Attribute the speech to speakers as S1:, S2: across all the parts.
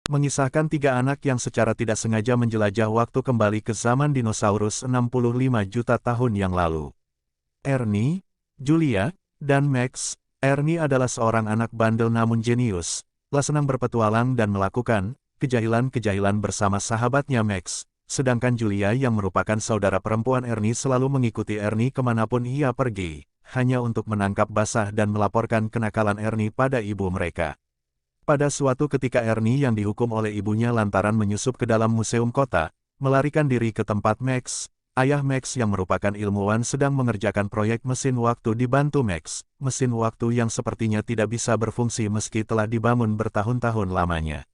S1: mengisahkan tiga anak yang secara tidak sengaja menjelajah waktu kembali ke zaman dinosaurus 65 juta tahun yang lalu. Ernie, Julia, dan Max. Ernie adalah seorang anak bandel namun jenius, senang berpetualang dan melakukan kejahilan-kejahilan bersama sahabatnya Max. Sedangkan Julia yang merupakan saudara perempuan Ernie selalu mengikuti Ernie kemanapun ia pergi, hanya untuk menangkap basah dan melaporkan kenakalan Ernie pada ibu mereka. Pada suatu ketika Ernie yang dihukum oleh ibunya lantaran menyusup ke dalam museum kota, melarikan diri ke tempat Max. Ayah Max yang merupakan ilmuwan sedang mengerjakan proyek mesin waktu dibantu Max, mesin waktu yang sepertinya tidak bisa berfungsi meski telah dibangun bertahun-tahun lamanya.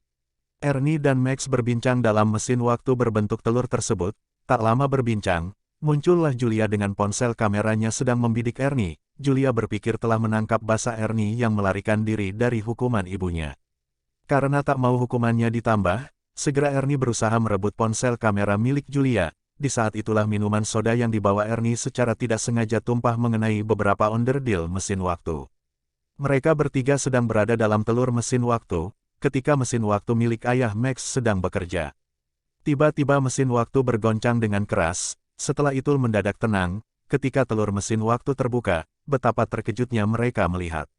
S1: Ernie dan Max berbincang dalam mesin waktu berbentuk telur tersebut. Tak lama berbincang, muncullah Julia dengan ponsel kameranya sedang membidik Ernie. Julia berpikir telah menangkap basah Ernie yang melarikan diri dari hukuman ibunya. Karena tak mau hukumannya ditambah, segera Ernie berusaha merebut ponsel kamera milik Julia. Di saat itulah minuman soda yang dibawa Ernie secara tidak sengaja tumpah mengenai beberapa onderdil mesin waktu. Mereka bertiga sedang berada dalam telur mesin waktu, ketika mesin waktu milik ayah Max sedang bekerja. Tiba-tiba mesin waktu bergoncang dengan keras, setelah itu mendadak tenang, ketika telur mesin waktu terbuka, betapa terkejutnya mereka melihat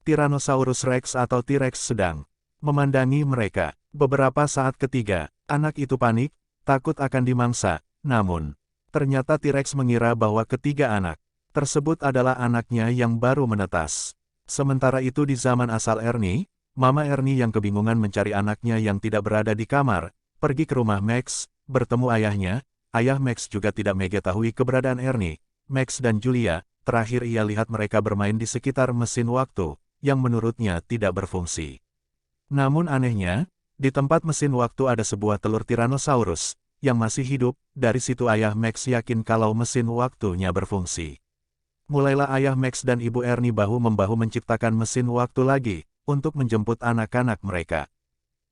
S1: Tyrannosaurus Rex atau T-Rex sedang memandangi mereka. Beberapa saat ketiga, anak itu panik, takut akan dimangsa, namun, ternyata T-Rex mengira bahwa ketiga anak tersebut adalah anaknya yang baru menetas. Sementara itu di zaman asal Ernie, Mama Ernie yang kebingungan mencari anaknya yang tidak berada di kamar, pergi ke rumah Max, bertemu ayahnya. Ayah Max juga tidak mengetahui keberadaan Ernie, Max dan Julia. Terakhir ia lihat mereka bermain di sekitar mesin waktu, yang menurutnya tidak berfungsi. Namun anehnya, di tempat mesin waktu ada sebuah telur Tyrannosaurus, yang masih hidup. Dari situ ayah Max yakin kalau mesin waktunya berfungsi. Mulailah ayah Max dan ibu Ernie bahu-membahu menciptakan mesin waktu lagi, untuk menjemput anak-anak mereka.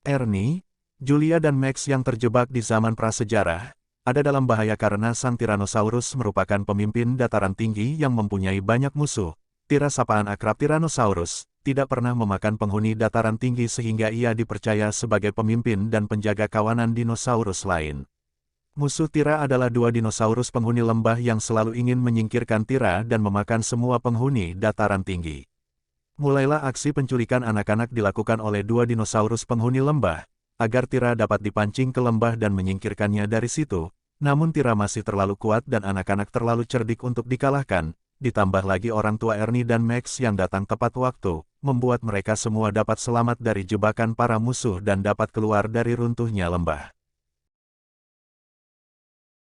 S1: Ernie, Julia dan Max yang terjebak di zaman prasejarah, ada dalam bahaya karena sang Tyrannosaurus merupakan pemimpin dataran tinggi yang mempunyai banyak musuh. Tira sapaan akrab Tyrannosaurus, tidak pernah memakan penghuni dataran tinggi sehingga ia dipercaya sebagai pemimpin dan penjaga kawanan dinosaurus lain. Musuh Tira adalah dua dinosaurus penghuni lembah yang selalu ingin menyingkirkan Tira dan memakan semua penghuni dataran tinggi. Mulailah aksi penculikan anak-anak dilakukan oleh dua dinosaurus penghuni lembah, agar Tira dapat dipancing ke lembah dan menyingkirkannya dari situ. Namun Tira masih terlalu kuat dan anak-anak terlalu cerdik untuk dikalahkan. Ditambah lagi orang tua Ernie dan Max yang datang tepat waktu, membuat mereka semua dapat selamat dari jebakan para musuh dan dapat keluar dari runtuhnya lembah.